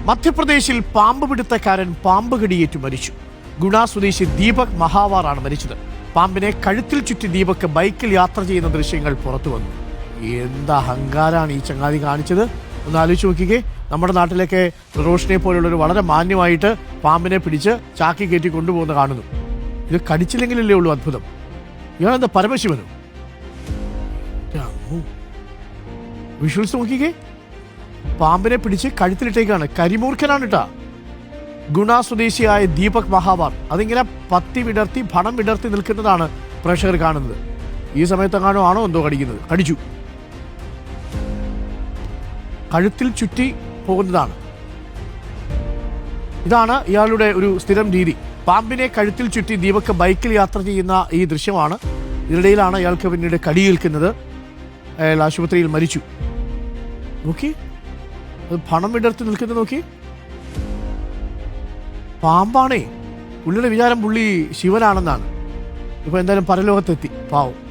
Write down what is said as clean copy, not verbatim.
മധ്യപ്രദേശിൽ പാമ്പ് പിടുത്തക്കാരൻ പാമ്പ് കടിയേറ്റു മരിച്ചു. ഗുണ സ്വദേശി ദീപക് മഹാവാറാണ് മരിച്ചത്. പാമ്പിനെ കഴുത്തിൽ ചുറ്റി ദീപക് ബൈക്കിൽ യാത്ര ചെയ്യുന്ന ദൃശ്യങ്ങൾ പുറത്തു വന്നു. എന്ത് അഹങ്കാരാണ് ഈ ചങ്ങാതി കാണിച്ചത് ഒന്ന് ആലോചിച്ച് നോക്കിക്കേ. നമ്മുടെ നാട്ടിലൊക്കെ റോഷനെ പോലുള്ളൊരു വളരെ മാന്യമായിട്ട് പാമ്പിനെ പിടിച്ച് ചാക്കി കയറ്റി കൊണ്ടുപോകുന്ന കാണുന്നു. ഇത് കടിച്ചില്ലെങ്കിലല്ലേ ഉള്ളൂ അത്ഭുതം. ഇയാളെന്താ പരമശിവനോ? വിഷ്വൽസ് നോക്കിക്കേ. പാമ്പിനെ പിടിച്ച് കഴുത്തിലിട്ടേക്കാണ്. കരിമൂർഖനാണ് കേട്ടാ. ഗുണ സ്വദേശിയായ ദീപക് മഹാവാർ അതിങ്ങനെ പത്തി വിടർത്തി ഭണം വിടർത്തി നിൽക്കുന്നതാണ് പ്രേക്ഷകർ കാണുന്നത്. ഈ സമയത്തെങ്ങാനോ ആണോ എന്തോ കടിക്കുന്നത്. കടിച്ചു. കഴുത്തിൽ ചുറ്റി പോകുന്നതാണ്. ഇതാണ് ഇയാളുടെ ഒരു സ്ഥിരം രീതി. പാമ്പിനെ കഴുത്തിൽ ചുറ്റി ദീപക് ബൈക്കിൽ യാത്ര ചെയ്യുന്ന ഈ ദൃശ്യമാണ്. ഇതിനിടയിലാണ് ഇയാൾക്ക് പിന്നീട് കടിയേൽക്കുന്നത്. അയാൾ ആശുപത്രിയിൽ മരിച്ചു. നോക്കി, അത് ഭണം വിടർത്തി നിൽക്കുന്നത് നോക്കി. പാമ്പാണേ. പുള്ളിയുടെ വിചാരം പുള്ളി ശിവനാണെന്നാണ്. ഇപ്പൊ എന്തായാലും പരലോകത്തെത്തി പാവം.